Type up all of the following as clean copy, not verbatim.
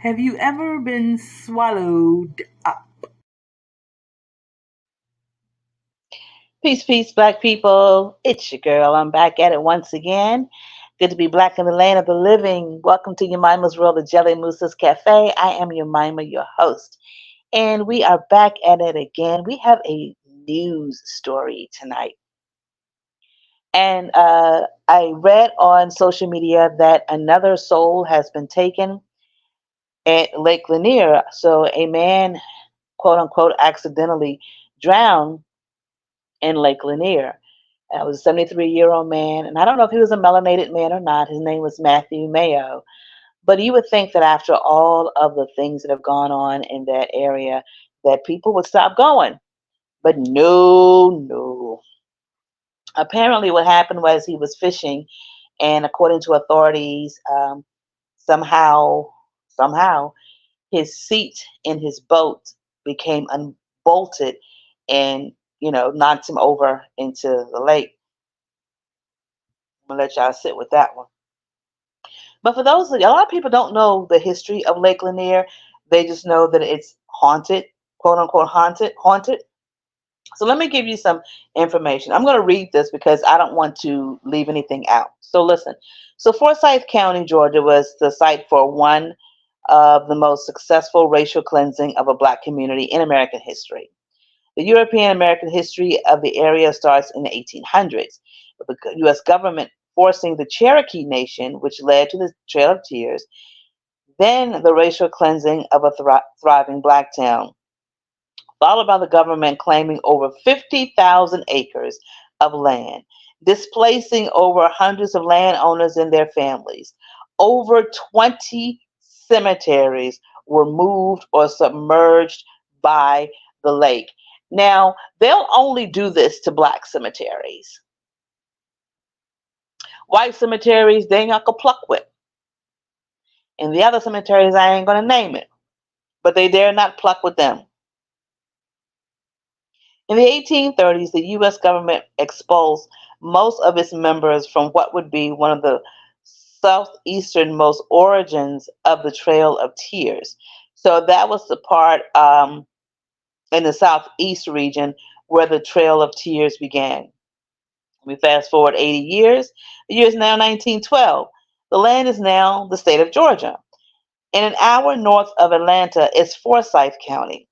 Have you ever been swallowed up? Peace, peace, black people. It's your girl. I'm back at it once again. Good to be black in the land of the living. Welcome to your Mima's World of Jelly Moose's Cafe. I am your Mima, your host. And we are back at it again. We have a news story tonight. And I read on social media that another soul has been taken at Lake Lanier. So a man, quote unquote, accidentally drowned in Lake Lanier. It was a 73-year-old man, and I don't know if he was a melanated man or not. His name was Matthew Mayo. But you would think that after all of the things that have gone on in that area, that people would stop going. But no, no. Apparently, what happened was he was fishing, and according to authorities, somehow, somehow, his seat in his boat became unbolted and knocked him over into the lake. I'm gonna let y'all sit with that one. But for those, a lot of people don't know the history of Lake Lanier. They just know that it's haunted, quote unquote haunted. So let me give you some information. I'm going to read this because I don't want to leave anything out. So listen. So Forsyth County, Georgia, was the site for one of the most successful racial cleansing of a black community in American history. The European American history of the area starts in the 1800s, with the U.S. government forcing the Cherokee Nation, which led to the Trail of Tears, then the racial cleansing of a thriving black town, followed by the government claiming over 50,000 acres of land, displacing over hundreds of landowners and their families. Over 20 cemeteries were moved or submerged by the lake. Now, they'll only do this to black cemeteries. White cemeteries, they ain't got to pluck with. And the other cemeteries, I ain't going to name it. But they dare not pluck with them. In the 1830s, the U.S. government expulsed most of its members from what would be one of the southeasternmost origins of the Trail of Tears. So that was the part in the southeast region where the Trail of Tears began. We fast forward 80 years. The year is now 1912. The land is now the state of Georgia. And an hour north of Atlanta is Forsyth County.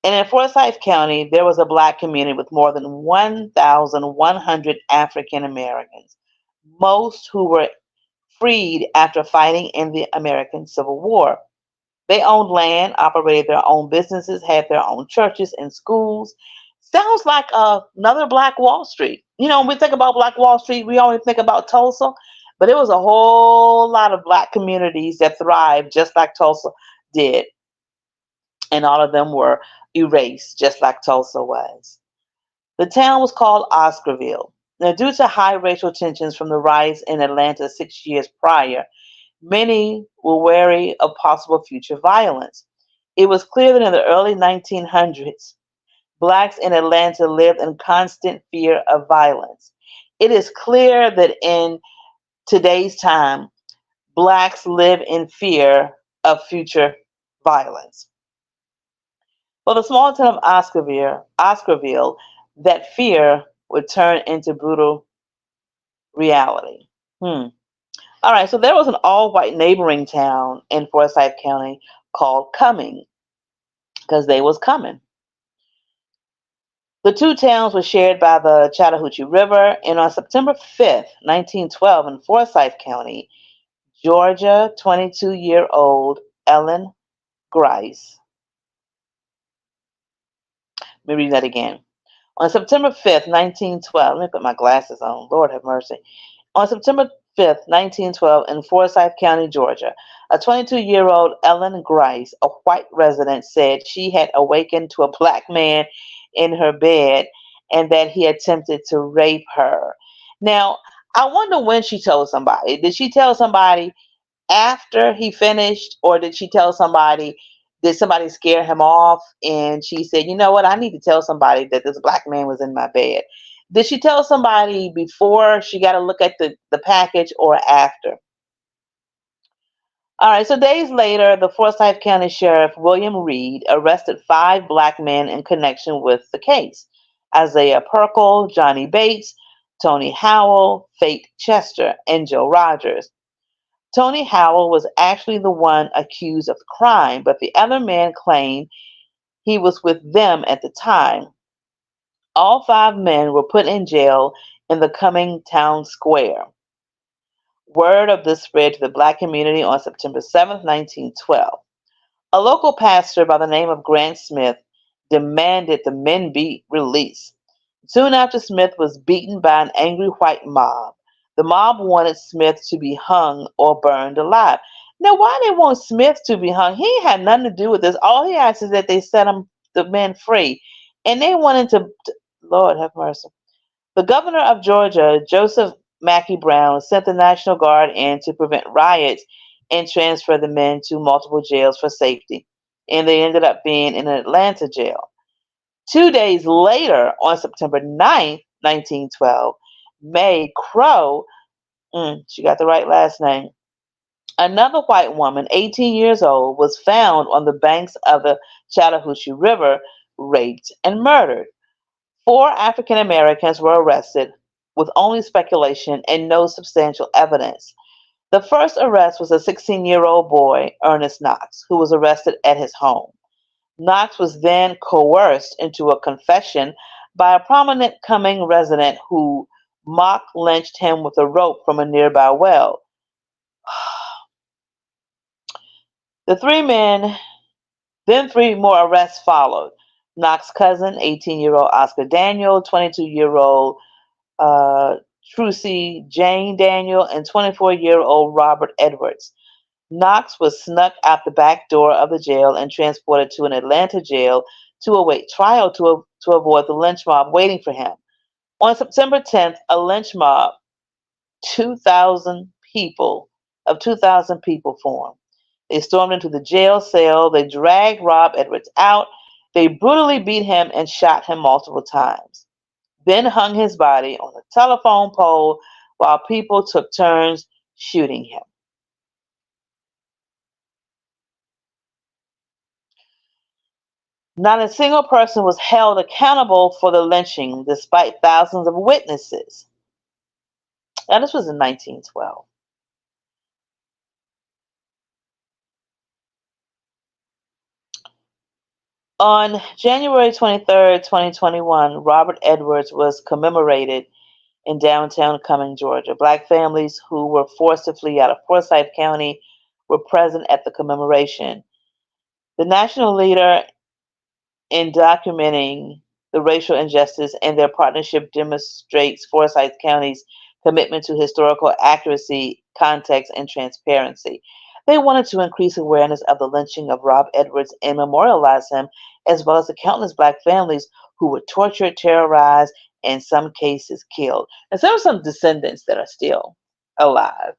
And in Forsyth County, there was a black community with more than 1,100 African Americans, most who were freed after fighting in the American Civil War. They owned land, operated their own businesses, had their own churches and schools. Sounds like another Black Wall Street. When we think about Black Wall Street, we only think about Tulsa, but it was a whole lot of black communities that thrived just like Tulsa did, and all of them were erased just like Tulsa was. The town was called Oscarville. Now, due to high racial tensions from the riots in Atlanta 6 years prior, many were wary of possible future violence. It was clear that in the early 1900s, blacks in Atlanta lived in constant fear of violence. It is clear that in today's time, blacks live in fear of future violence. For the small town of Oscarville, that fear would turn into brutal reality. All right, so there was an all-white neighboring town in Forsyth County called Cumming, because they was coming. The two towns were shared by the Chattahoochee River, and on September 5th, 1912, in Forsyth County, Georgia, 22-year-old Ellen Grice. Let me read that again. On September 5th, 1912, let me put my glasses on, Lord have mercy. On September 5th, 1912, in Forsyth County, Georgia, a 22-year-old Ellen Grice, a white resident, said she had awakened to a black man in her bed and that he attempted to rape her. Now, I wonder when she told somebody. Did she tell somebody after he finished, or did she tell somebody? Did somebody scare him off and she said, you know what, I need to tell somebody that this black man was in my bed? Did she tell somebody before she got to look at the package, or after? All right, so days later, the Forsyth County Sheriff William Reed arrested 5 black men in connection with the case: Isaiah Perkle, Johnny Bates, Tony Howell, Fate Chester, and Joe Rogers. Tony Howell was actually the one accused of the crime, but the other man claimed he was with them at the time. All 5 men were put in jail in the Cumming Town Square. Word of this spread to the black community on September 7th, 1912. A local pastor by the name of Grant Smith demanded the men be released. Soon after Smith was beaten by an angry white mob. The mob wanted Smith to be hung or burned alive. Now, why they want Smith to be hung? He had nothing to do with this. All he asked is that they set the men free. And they wanted Lord have mercy. The governor of Georgia, Joseph Mackey Brown, sent the National Guard in to prevent riots and transfer the men to multiple jails for safety. And they ended up being in an Atlanta jail. 2 days later, on September 9th, 1912, May Crow, she got the right last name, another white woman, 18 years old, was found on the banks of the Chattahoochee River, raped and murdered. 4 African Americans were arrested with only speculation and no substantial evidence. The first arrest was a 16-year-old boy, Ernest Knox, who was arrested at his home. Knox was then coerced into a confession by a prominent Cumming resident who mock lynched him with a rope from a nearby well. The 3 men, then 3 more arrests followed. Knox's cousin, 18-year-old Oscar Daniel, 22-year-old Trucy Jane Daniel, and 24-year-old Robert Edwards. Knox was snuck out the back door of the jail and transported to an Atlanta jail to await trial to avoid the lynch mob waiting for him. On September 10th, a lynch mob 2,000 people of 2,000 people formed. They stormed into the jail cell. They dragged Rob Edwards out. They brutally beat him and shot him multiple times, then hung his body on a telephone pole while people took turns shooting him. Not a single person was held accountable for the lynching, despite thousands of witnesses. Now, this was in 1912. On January 23rd, 2021, Robert Edwards was commemorated in downtown Cumming, Georgia. Black families who were forced to flee out of Forsyth County were present at the commemoration. The national leader in documenting the racial injustice and their partnership demonstrates Forsyth County's commitment to historical accuracy, context, and transparency. They wanted to increase awareness of the lynching of Rob Edwards and memorialize him, as well as the countless black families who were tortured, terrorized, and in some cases killed. And there are some descendants that are still alive.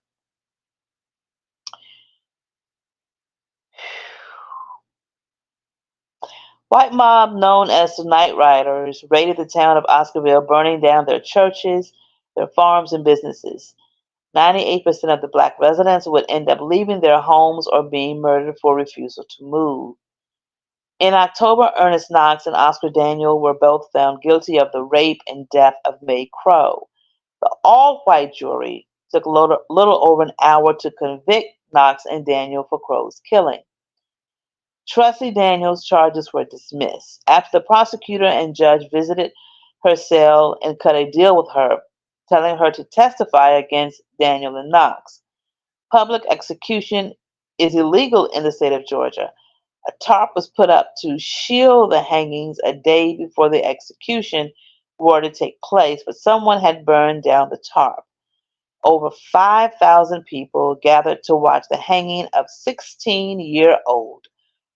White mob known as the Night Riders raided the town of Oscarville, burning down their churches, their farms, and businesses. 98% of the black residents would end up leaving their homes or being murdered for refusal to move. In October, Ernest Knox and Oscar Daniel were both found guilty of the rape and death of May Crow. The all-white jury took a little over an hour to convict Knox and Daniel for Crow's killing. Trustee Daniels' charges were dismissed after the prosecutor and judge visited her cell and cut a deal with her, telling her to testify against Daniel and Knox. Public execution is illegal in the state of Georgia. A tarp was put up to shield the hangings a day before the execution were to take place, but someone had burned down the tarp. Over 5,000 people gathered to watch the hanging of 16-year-old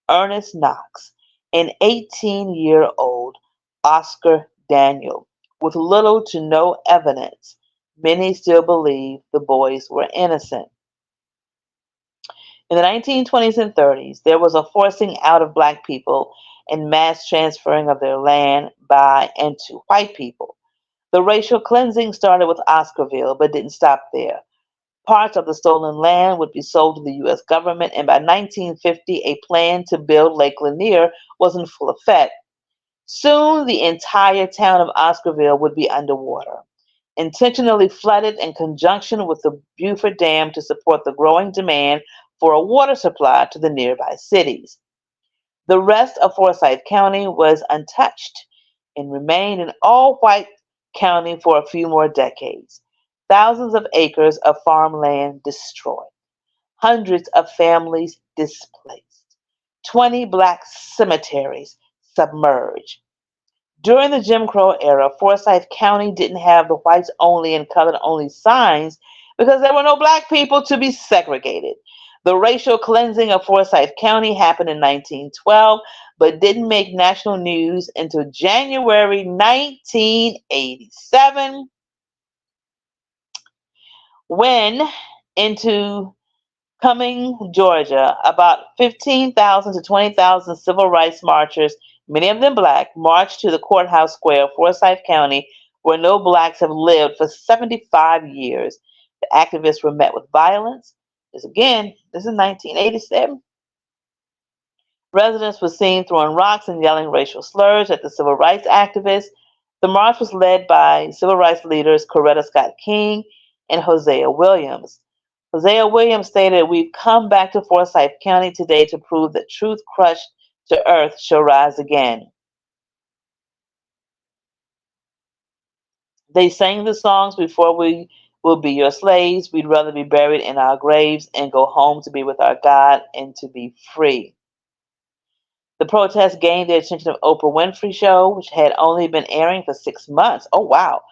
Ernest Knox and 18-year-old Oscar Daniel. With little to no evidence, many still believe the boys were innocent. In the 1920s and 30s, there was a forcing out of black people and mass transferring of their land by and to white people. The racial cleansing started with Oscarville, but didn't stop there. Parts of the stolen land would be sold to the U.S. government, and by 1950, a plan to build Lake Lanier was in full effect. Soon, the entire town of Oscarville would be underwater, intentionally flooded in conjunction with the Beaufort Dam to support the growing demand for a water supply to the nearby cities. The rest of Forsyth County was untouched and remained an all-white county for a few more decades. Thousands of acres of farmland destroyed, hundreds of families displaced, 20 black cemeteries submerged. During the Jim Crow era, Forsyth County didn't have the whites only and colored only signs because there were no black people to be segregated. The racial cleansing of Forsyth County happened in 1912, but didn't make national news until January 1987, when into Cumming, Georgia, about 15,000 to 20,000 civil rights marchers, many of them black, marched to the courthouse square of Forsyth County, where no blacks have lived for 75 years. The activists were met with violence. This is 1987. Residents were seen throwing rocks and yelling racial slurs at the civil rights activists. The march was led by civil rights leaders Coretta Scott King and Hosea Williams. Hosea Williams stated, "We've come back to Forsyth County today to prove that truth crushed to earth shall rise again." They sang the songs, "Before we will be your slaves, we'd rather be buried in our graves and go home to be with our God and to be free." The protest gained the attention of Oprah Winfrey Show, which had only been airing for 6 months. Oh, wow.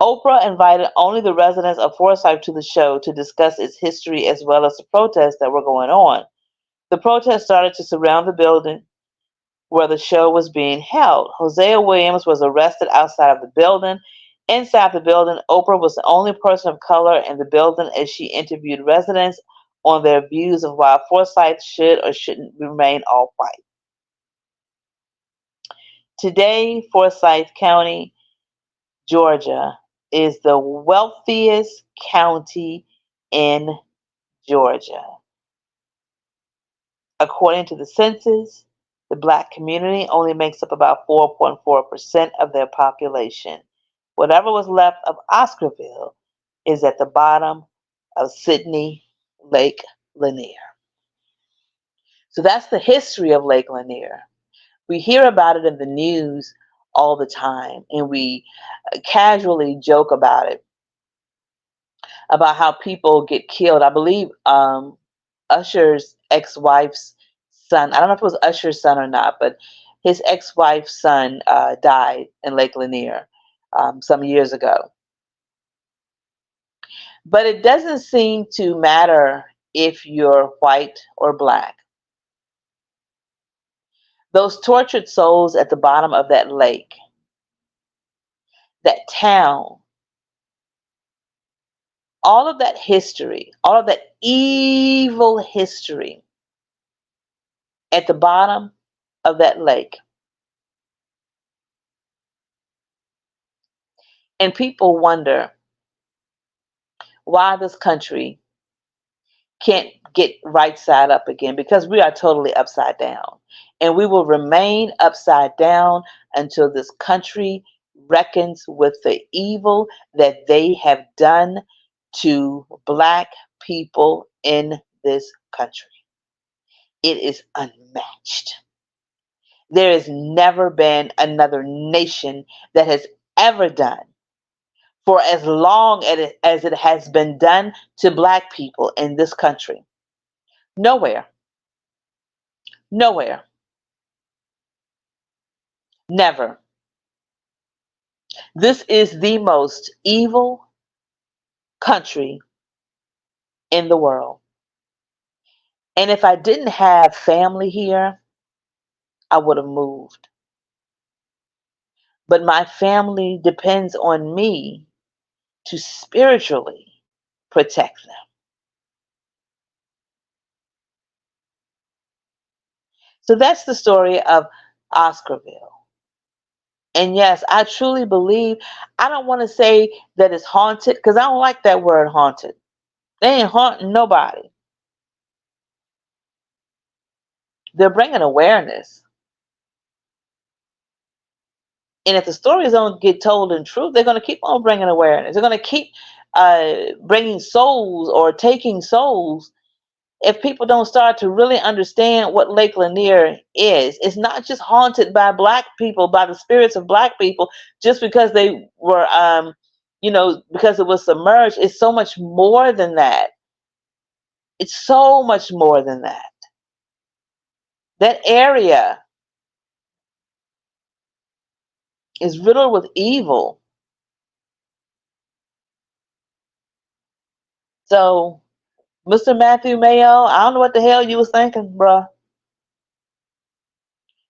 Oprah invited only the residents of Forsyth to the show to discuss its history as well as the protests that were going on. The protests started to surround the building where the show was being held. Hosea Williams was arrested outside of the building. Inside the building, Oprah was the only person of color in the building as she interviewed residents on their views of why Forsyth should or shouldn't remain all white. Today, Forsyth County, Georgia, is the wealthiest county in Georgia. According to the census, the black community only makes up about 4.4% of their population. Whatever was left of Oscarville is at the bottom of Sidney Lake Lanier. So that's the history of Lake Lanier. We hear about it in the news all the time, and we casually joke about it, about how people get killed. I believe Usher's ex-wife's son, I don't know if it was Usher's son or not, but his ex-wife's son died in Lake Lanier some years ago. But it doesn't seem to matter if you're white or black. Those tortured souls at the bottom of that lake, that town, all of that history, all of that evil history at the bottom of that lake. And people wonder why this country can't get right side up again, because we are totally upside down. And we will remain upside down until this country reckons with the evil that they have done to black people in this country. It is unmatched. There has never been another nation that has ever done for as long as it has been done to black people in this country. Nowhere. Nowhere. Never. This is the most evil country in the world. And if I didn't have family here, I would have moved. But my family depends on me to spiritually protect them. So that's the story of Oscarville. And yes, I truly believe, I don't want to say that it's haunted because I don't like that word haunted. They ain't haunting nobody. They're bringing awareness. And if the stories don't get told in truth, they're going to keep on bringing awareness. They're going to keep bringing souls or taking souls. If people don't start to really understand what Lake Lanier is, it's not just haunted by black people, by the spirits of black people, just because they were, because it was submerged. It's so much more than that. It's so much more than that. That area is riddled with evil. So, Mr. Matthew Mayo, I don't know what the hell you was thinking, bruh.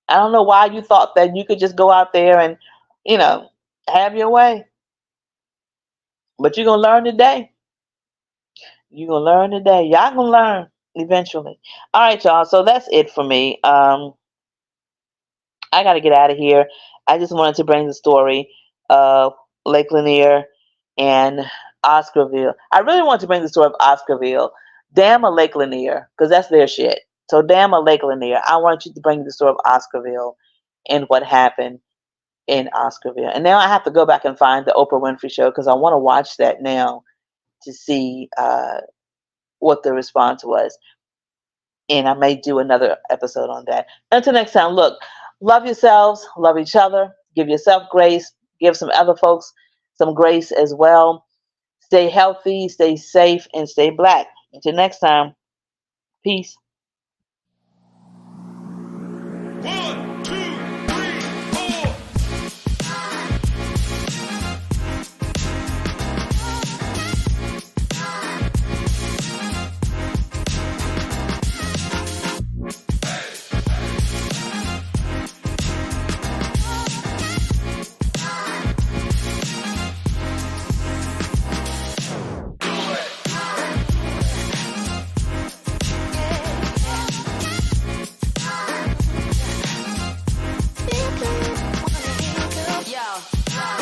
I don't know why you thought that you could just go out there and, you know, have your way. But you're gonna learn today. You're gonna learn today. Y'all gonna learn eventually. All right, y'all. So that's it for me. I gotta get out of here. I just wanted to bring the story of Lake Lanier and Oscarville. I really want to bring the story of Oscarville. Damn a Lake Lanier, because that's their shit. So damn a Lake Lanier. I want you to bring the story of Oscarville and what happened in Oscarville. And now I have to go back and find the Oprah Winfrey Show because I want to watch that now to see what the response was. And I may do another episode on that. Until next time, look, love yourselves, love each other, give yourself grace, give some other folks some grace as well. Stay healthy, stay safe, and stay black. Until next time, peace. 1,